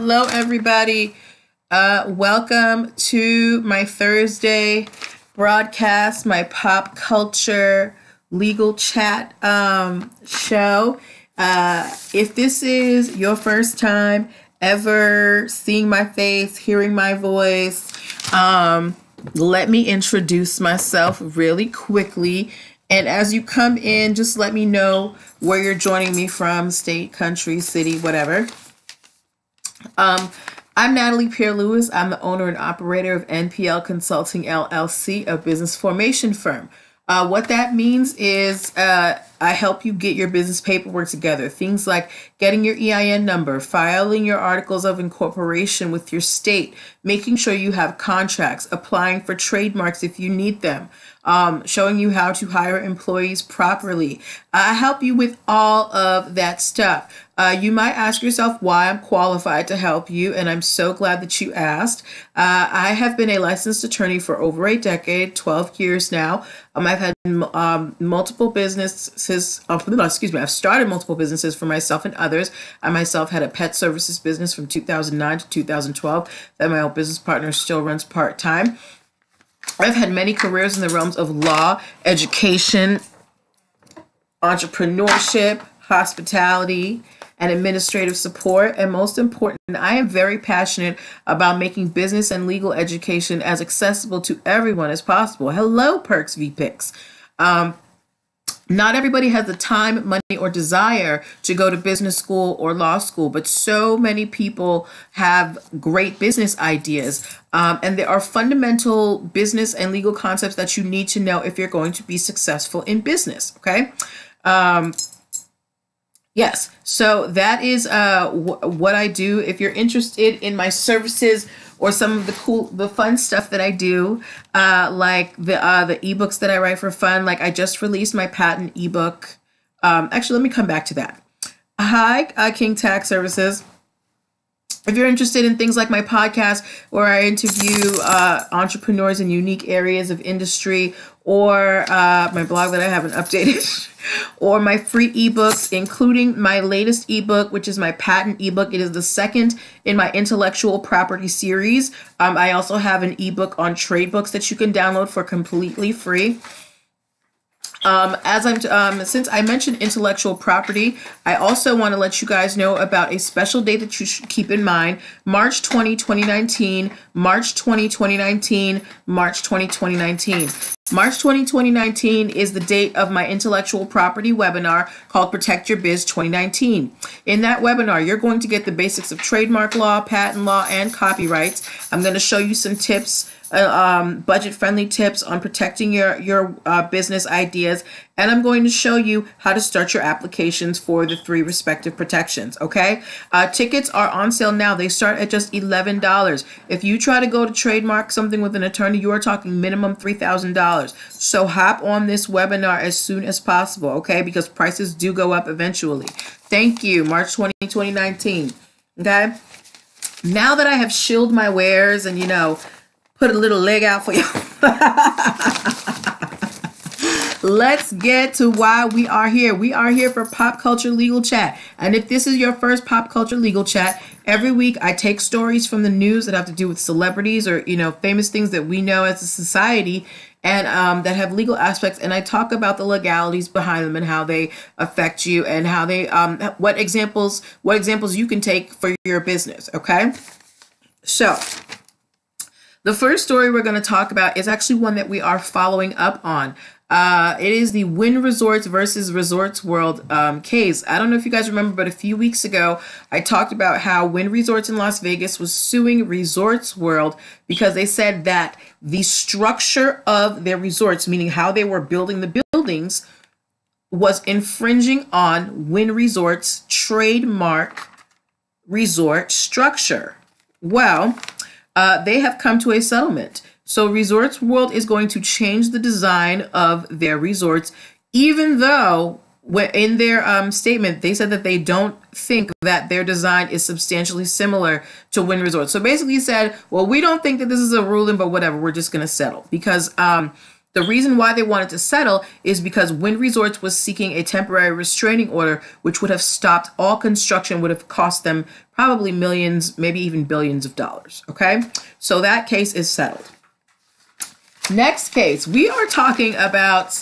Hello, everybody. Welcome to my Thursday broadcast, my pop culture legal chat show. If this is your first time ever seeing my face, hearing my voice, let me introduce myself really quickly. And as you come in, just let me know where you're joining me from, state, country, city, whatever. I'm Nathalie Pierre-Louis. I'm the owner and operator of NPL Consulting LLC, a business formation firm. What that means is I help you get your business paperwork together. Things like getting your EIN number, filing your articles of incorporation with your state, making sure you have contracts, applying for trademarks if you need them, showing you how to hire employees properly. I help you with all of that stuff. You might ask yourself why I'm qualified to help you, and I'm so glad that you asked. I have been a licensed attorney for over a decade, 12 years now. I've had multiple businesses, I've started multiple businesses for myself and others. I myself had a pet services business from 2009 to 2012 that my old business partner still runs part-time. I've had many careers in the realms of law, education, entrepreneurship, hospitality, and administrative support. And most important, I am very passionate about making business and legal education as accessible to everyone as possible. Hello, Perks v. Picks. Not everybody has the time, money, or desire to go to business school or law school, but so many people have great business ideas. And there are fundamental business and legal concepts that you need to know if you're going to be successful in business, okay? Yes, so that is what I do. If you're interested in my services or some of the fun stuff that I do, like the ebooks that I write for fun, like I just released my patent ebook. Actually, let me come back to that. Hi, King Tax Services. If you're interested in things like my podcast, where I interview entrepreneurs in unique areas of industry, or my blog that I haven't updated, or my free ebooks, including my latest ebook, which is my patent ebook. It is the second in my intellectual property series. I also have an ebook on trade books that you can download for completely free. Since I mentioned intellectual property, I also want to let you guys know about a special date that you should keep in mind. March 20, 2019, March 20, 2019, March 20, 2019. March 20, 2019 is the date of my intellectual property webinar called Protect Your Biz 2019. In that webinar, you're going to get the basics of trademark law, patent law, and copyrights. I'm going to show you some tips, budget-friendly tips on protecting your business ideas, and I'm going to show you how to start your applications for the 3 respective protections, okay? Tickets are on sale now. They start at just $11. If you try to go to trademark something with an attorney, you are talking minimum $3,000. So hop on this webinar as soon as possible, okay? Because prices do go up eventually. Thank you, March 20, 2019, okay? Now that I have shilled my wares and, put a little leg out for you. Let's get to why we are here. We are here for Pop Culture Legal Chat. And if this is your first Pop Culture Legal Chat, every week I take stories from the news that have to do with celebrities or, famous things that we know as a society and that have legal aspects. And I talk about the legalities behind them and how they affect you and how they, what examples you can take for your business. Okay. So the first story we're going to talk about is actually one that we are following up on. It is the Wynn Resorts versus Resorts World case. I don't know if you guys remember, but a few weeks ago, I talked about how Wynn Resorts in Las Vegas was suing Resorts World because they said that the structure of their resorts, meaning how they were building the buildings, was infringing on Wynn Resorts' trademark resort structure. Well, they have come to a settlement. So Resorts World is going to change the design of their resorts, even though in their statement, they said that they don't think that their design is substantially similar to Wynn Resorts. So basically said, well, we don't think that this is a ruling, but whatever, we're just going to settle. Because the reason why they wanted to settle is because Wynn Resorts was seeking a temporary restraining order, which would have stopped all construction, would have cost them probably millions, maybe even billions of dollars. Okay, so that case is settled. Next case, we are talking about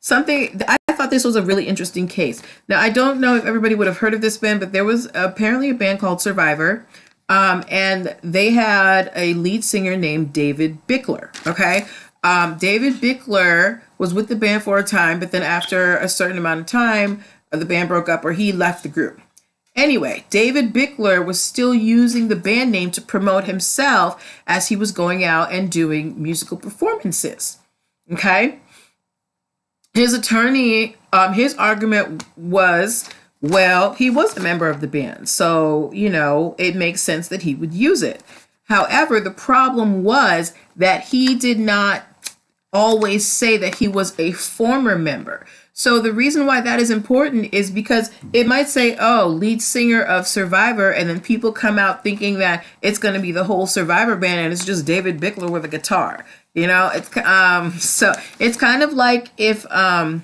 something. I thought this was a really interesting case. Now, I don't know if everybody would have heard of this band, but there was apparently a band called Survivor, and they had a lead singer named David Bickler. Okay, David Bickler was with the band for a time, but then after a certain amount of time, the band broke up or he left the group. Anyway, David Bickler was still using the band name to promote himself as he was going out and doing musical performances. Okay. His attorney, his argument was, well, he was a member of the band, so, you know, it makes sense that he would use it. However, the problem was that he did not always say that he was a former member. So the reason why that is important is because it might say, oh, lead singer of Survivor, and then people come out thinking that it's going to be the whole Survivor band and it's just David Bickler with a guitar. You know, it's so it's kind of like if I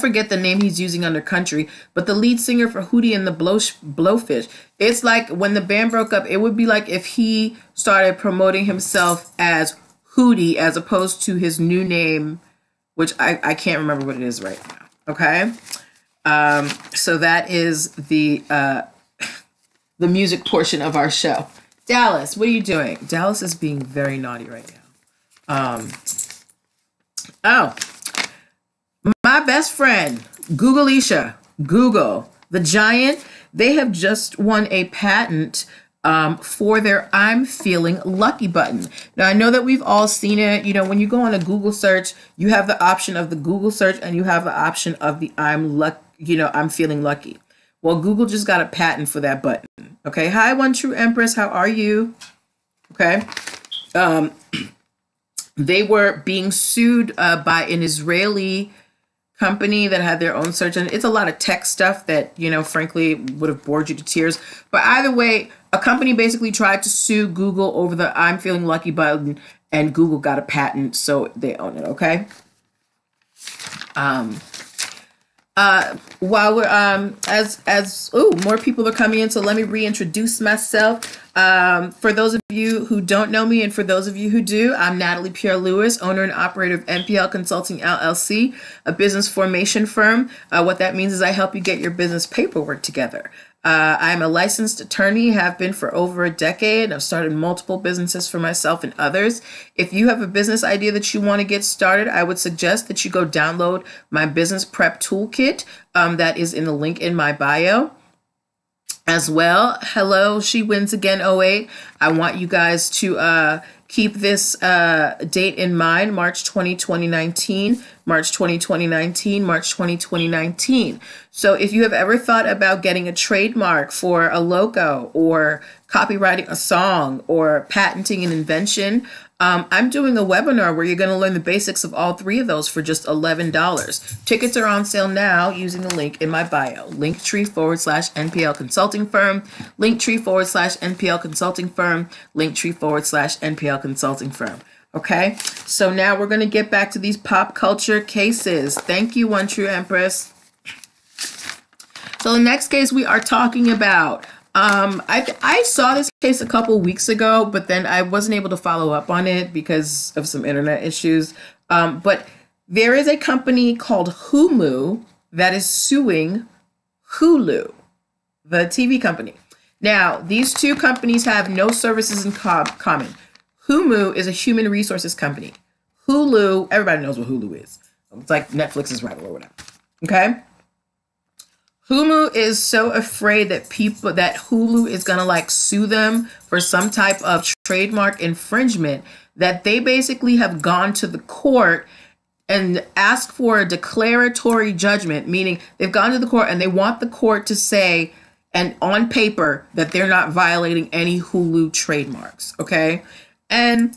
forget the name he's using under country, but the lead singer for Hootie and the Blowfish. It's like when the band broke up, it would be like if he started promoting himself as Hootie as opposed to his new name, which I can't remember what it is right now. Okay, so that is the music portion of our show. Dallas, what are you doing? Dallas is being very naughty right now. Oh, my best friend, Googleisha, Google, the giant, they have just won a patent for their I'm Feeling Lucky button. Now, I know that we've all seen it. You know, when you go on a Google search, you have the option of the Google search and you have the option of the I'm Feeling Lucky. Well, Google just got a patent for that button. Okay. Hi, One True Empress. How are you? Okay. They were being sued by an Israeli company that had their own search, and it's a lot of tech stuff that, you know, frankly would have bored you to tears. But either way, a company basically tried to sue Google over the I'm Feeling Lucky button, and Google got a patent, so they own it. Okay. While we're more people are coming in, so let me reintroduce myself. For those of you who don't know me, and for those of you who do, I'm Nathalie Pierre-Lewis, owner and operator of NPL Consulting LLC, a business formation firm. What that means is I help you get your business paperwork together. I'm a licensed attorney, have been for over a decade. I've started multiple businesses for myself and others. If you have a business idea that you want to get started, I would suggest that you go download my business prep toolkit. That is in the link in my bio. As well, hello, She Wins Again 08. I want you guys to keep this date in mind, March 20, 2019, March 20, 2019, March 20, 2019. So if you have ever thought about getting a trademark for a logo or copywriting a song or patenting an invention, I'm doing a webinar where you're going to learn the basics of all three of those for just $11. Tickets are on sale now using the link in my bio, linktree/NPL Consulting Firm, linktree/NPL Consulting Firm, linktree/NPL Consulting Firm. Okay, so now we're going to get back to these pop culture cases. Thank you, One True Empress. So the next case we are talking about, I saw this case a couple weeks ago, but then I wasn't able to follow up on it because of some internet issues. But there is a company called Hulu that is suing Hulu, the TV company. Now, these two companies have no services in common. Hulu is a human resources company. Hulu, everybody knows what Hulu is. It's like Netflix's rival or whatever. Okay? Hulu is so afraid that Hulu is going to like sue them for some type of trademark infringement that they basically have gone to the court and asked for a declaratory judgment, meaning they've gone to the court and they want the court to say, and on paper, that they're not violating any Hulu trademarks. Okay. And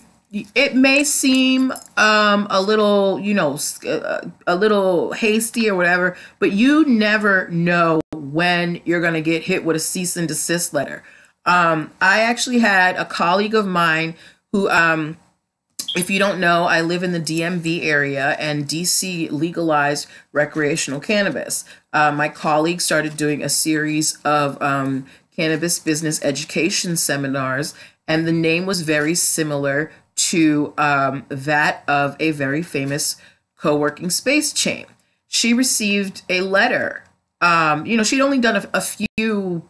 it may seem a little, a little hasty or whatever, but you never know when you're going to get hit with a cease and desist letter. I actually had a colleague of mine who If you don't know, I live in the DMV area, and DC legalized recreational cannabis. My colleague started doing a series of cannabis business education seminars, and the name was very similar to that of a very famous co-working space chain. She received a letter. She'd only done a few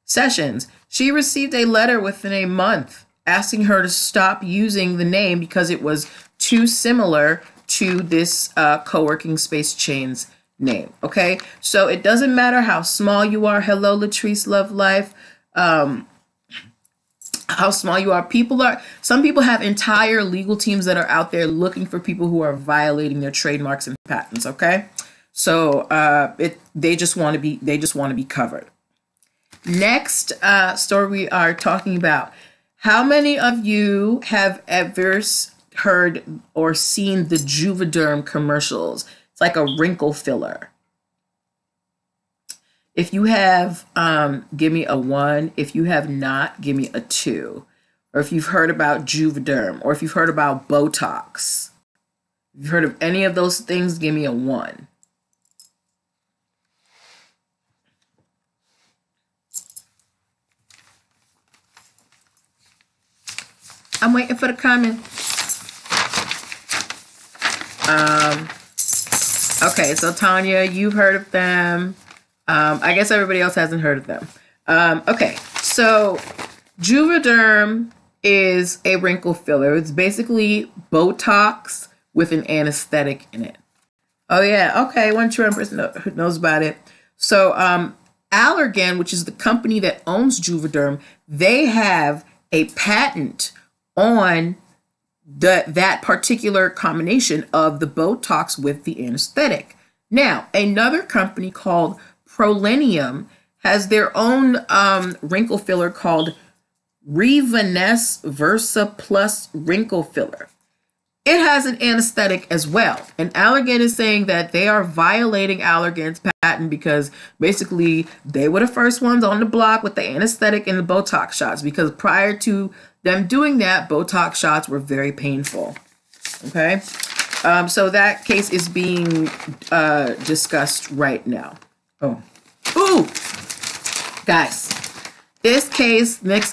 sessions. She received a letter within a month asking her to stop using the name because it was too similar to this co-working space chain's name. Okay, so it doesn't matter how small you are. Hello, Latrice Love Life. How small you are. Some people have entire legal teams that are out there looking for people who are violating their trademarks and patents. Okay, so they just want to be covered. Next story we are talking about. How many of you have ever heard or seen the Juvederm commercials? It's like a wrinkle filler. If you have, give me a 1. If you have not, give me a 2. Or if you've heard about Juvederm, or if you've heard about Botox. If you've heard of any of those things, give me a 1. I'm waiting for the comment. Okay, so Tanya, you've heard of them. I guess everybody else hasn't heard of them. Okay, so Juvederm is a wrinkle filler. It's basically Botox with an anesthetic in it. Oh yeah, okay, one true person knows about it. So Allergan, which is the company that owns Juvederm, they have a patent on that particular combination of the Botox with the anesthetic. Now, another company called Prolenium has their own wrinkle filler called Revanesse Versa Plus Wrinkle Filler. It has an anesthetic as well. And Allergan is saying that they are violating Allergan's patent because basically they were the first ones on the block with the anesthetic and the Botox shots, because prior to them doing that, Botox shots were very painful. Okay, so that case is being discussed right now. Oh, ooh, guys, next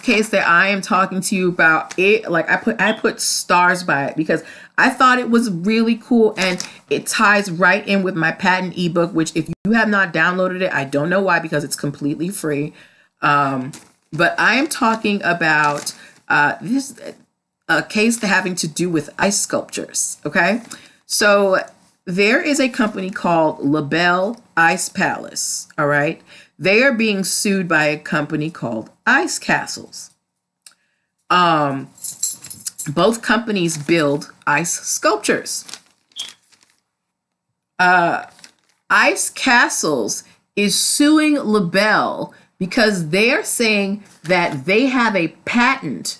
case that I am talking to you about, it like I put stars by it because I thought it was really cool, and it ties right in with my patent ebook, which if you have not downloaded it, I don't know why, because it's completely free. But I am talking about this a case having to do with ice sculptures. Okay, so there is a company called LaBelle Ice Palace. All right, they are being sued by a company called Ice Castles. Both companies build ice sculptures. Ice Castles is suing LaBelle because they're saying that they have a patent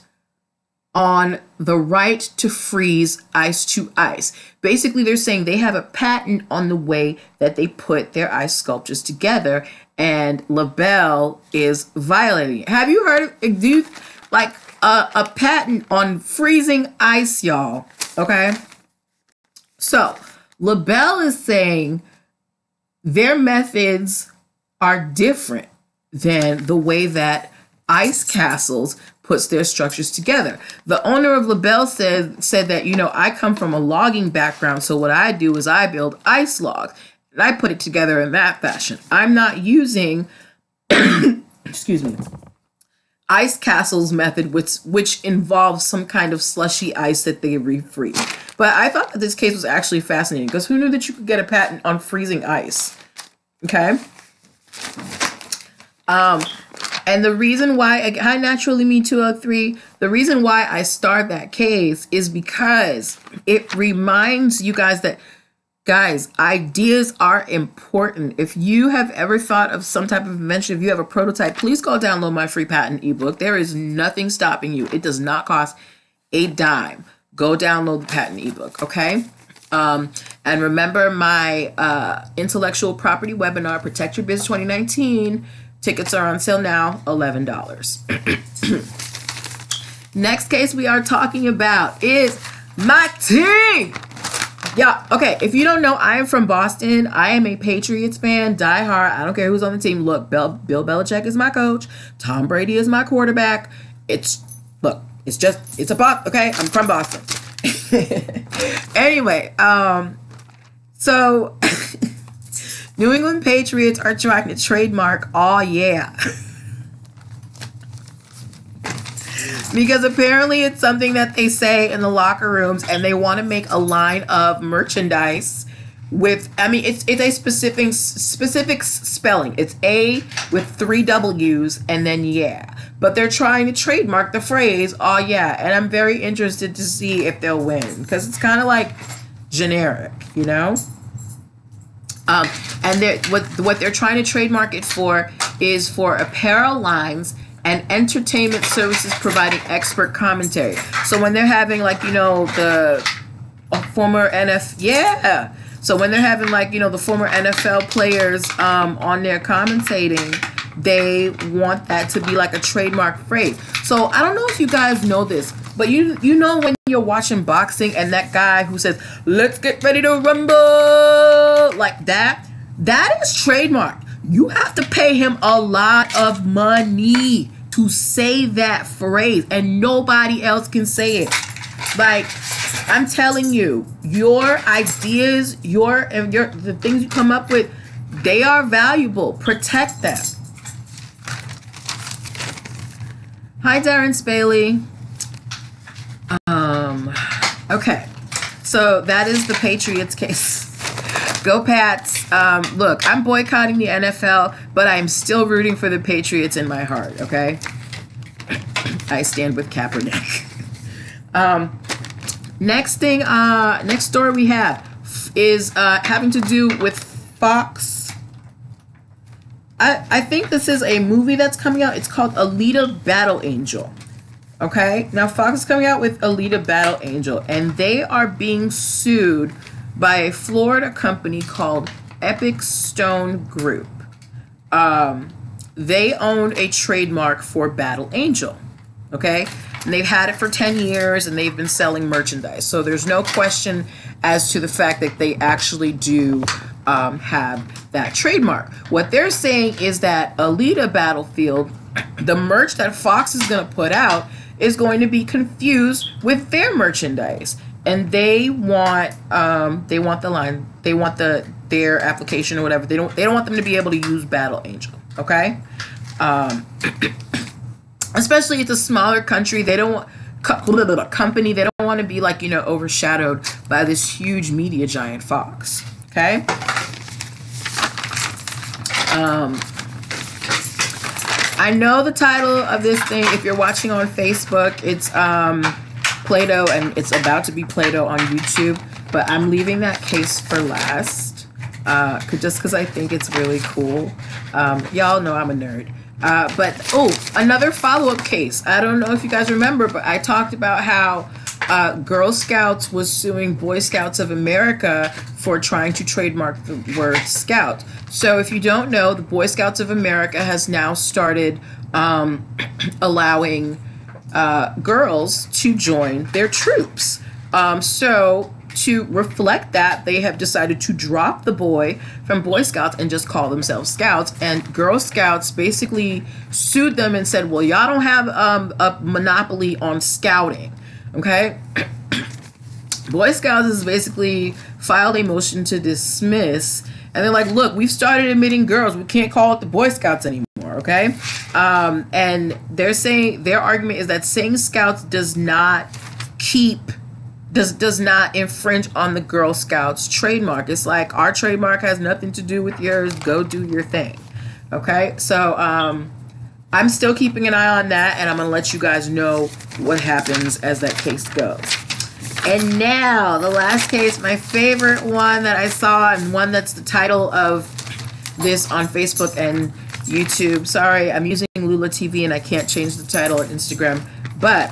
on the right to freeze ice to ice. Basically, they're saying they have a patent on the way that they put their ice sculptures together, and LaBelle is violating it. Have you heard of a patent on freezing ice, y'all? Okay. So LaBelle is saying their methods are different than the way that Ice Castles puts their structures together. The owner of LaBelle said that, I come from a logging background, so what I do is I build ice logs, and I put it together in that fashion. I'm not using, excuse me, Ice Castle's method, which involves some kind of slushy ice that they refreeze. But I thought that this case was actually fascinating, because who knew that you could get a patent on freezing ice? Okay. And the reason why, hi, Naturally Me 203, the reason why I start that case is because it reminds you guys that, guys, ideas are important. If you have ever thought of some type of invention, if you have a prototype, please go download my free patent ebook. There is nothing stopping you. It does not cost a dime. Go download the patent ebook, okay? And remember my intellectual property webinar, Protect Your Biz 2019. Tickets are on sale now, $11. Next case we are talking about is my team. Yeah, okay, if you don't know, I am from Boston. I am a Patriots fan, die hard. I don't care who's on the team. Look, Bill Belichick is my coach. Tom Brady is my quarterback. It's a pop, okay? I'm from Boston. Anyway, so New England Patriots are trying to trademark "oh yeah." Because apparently it's something that they say in the locker rooms, and they want to make a line of merchandise with, I mean, it's a specific spelling. It's A with 3 W's and then yeah. But they're trying to trademark the phrase, "oh yeah," and I'm very interested to see if they'll win, because it's kind of like generic, you know? And what they're trying to trademark it for is for apparel lines and entertainment services providing expert commentary. So when they're having, like, you know, the former So when they're having, like, you know, the former NFL players on there commentating, they want that to be like a trademark phrase. So I don't know if you guys know this, but you know when you're watching boxing and that guy who says, "let's get ready to rumble," like that is trademarked. You have to pay him a lot of money to say that phrase, and nobody else can say it. Like, I'm telling you, your ideas, the things you come up with, they are valuable. Protect them. Hi, Darren Spaley. Okay, so that is the Patriots case. Go Pats. Look, I'm boycotting the NFL, but I'm still rooting for the Patriots in my heart, okay? I stand with Kaepernick. Next story we have is having to do with Fox. I think this is a movie that's coming out. It's called Alita Battle Angel. Okay? Now, Fox is coming out with Alita Battle Angel, and they are being sued by a Florida company called Epic Stone Group. They own a trademark for Battle Angel, okay? And they've had it for 10 years, and they've been selling merchandise. So there's no question as to the fact that they actually do have that trademark. What they're saying is that Alita Battlefield, the merch that Fox is going to put out, is going to be confused with their merchandise. And they want the line, they want their application or whatever. They don't want them to be able to use Battle Angel, okay? Especially it's a smaller country. They don't want company. They don't want to be, like, you know, overshadowed by this huge media giant Fox, okay? I know the title of this thing. If you're watching on Facebook, it's Play-doh, and it's about to be Play-doh on YouTube, but I'm leaving that case for last, just because I think it's really cool. Y'all know I'm a nerd. Another follow-up case. I don't know if you guys remember, but I talked about how Girl Scouts was suing Boy Scouts of America for trying to trademark the word scout. So if you don't know, the Boy Scouts of America has now started allowing girls to join their troops. So to reflect that, they have decided to drop the boy from Boy Scouts and just call themselves Scouts. And Girl Scouts basically sued them and said, well, y'all don't have a monopoly on scouting, okay? Boy Scouts has basically filed a motion to dismiss, and they're like, look, we've started admitting girls. We can't call it the Boy Scouts anymore. Okay, and they're saying, their argument is that saying Scouts does not infringe on the Girl Scouts trademark. It's like, our trademark has nothing to do with yours. Go do your thing. Okay, so I'm still keeping an eye on that, and I'm gonna let you guys know what happens as that case goes. And now the last case, my favorite one that I saw, and one that's the title of this on Facebook and YouTube. Sorry, I'm using Lula TV and I can't change the title on Instagram. But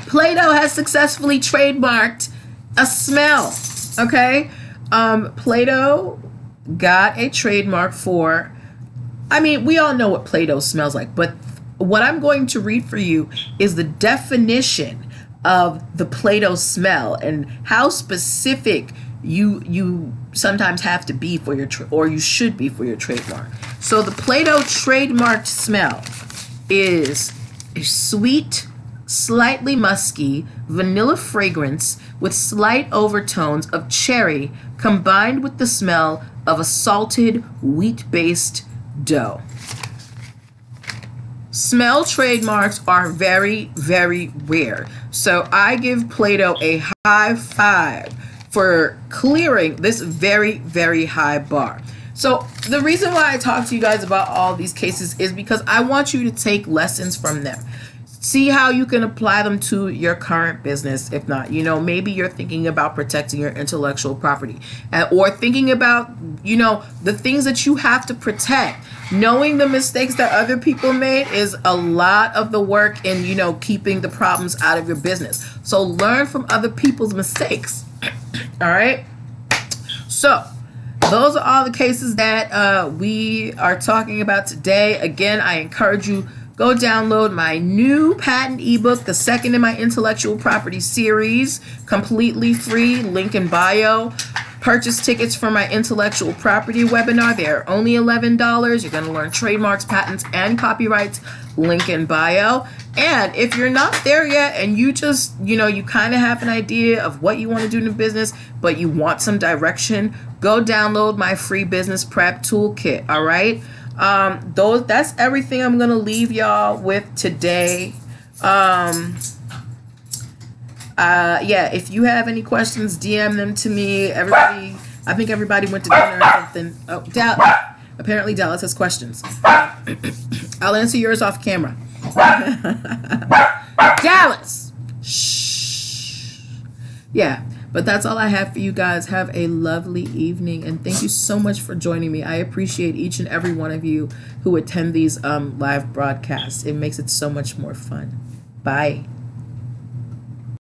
Play-doh has successfully trademarked a smell. Okay? Play-doh got a trademark for, I mean, we all know what Play-doh smells like, but what I'm going to read for you is the definition of the Play-doh smell and how specific you sometimes have to be for your or you should be for your trademark. So the Play-doh trademarked smell is a sweet, slightly musky vanilla fragrance with slight overtones of cherry combined with the smell of a salted wheat-based dough. Smell trademarks are very, very rare. So I give Plato a high five for clearing this very, very high bar. So the reason why I talk to you guys about all these cases is because I want you to take lessons from them. See how you can apply them to your current business. If not, maybe you're thinking about protecting your intellectual property or thinking about, the things that you have to protect. Knowing the mistakes that other people made is a lot of the work in, keeping the problems out of your business. So learn from other people's mistakes. All right. So those are all the cases that we are talking about today. Again, I encourage you, go download my new patent ebook, the second in my intellectual property series, completely free, link in bio. Purchase tickets for my intellectual property webinar. They're only $11. You're going to learn trademarks, patents, and copyrights, link in bio. And if you're not there yet and you just, you kind of have an idea of what you want to do in the business, but you want some direction, go download my free business prep toolkit. All right. That's everything I'm gonna leave y'all with today. If you have any questions, DM them to me. I think everybody went to dinner or something. Oh, apparently Dallas has questions. I'll answer yours off camera. Dallas. Shh. Yeah. But that's all I have for you guys. Have a lovely evening, and thank you so much for joining me. I appreciate each and every one of you who attend these live broadcasts. It makes it so much more fun. Bye.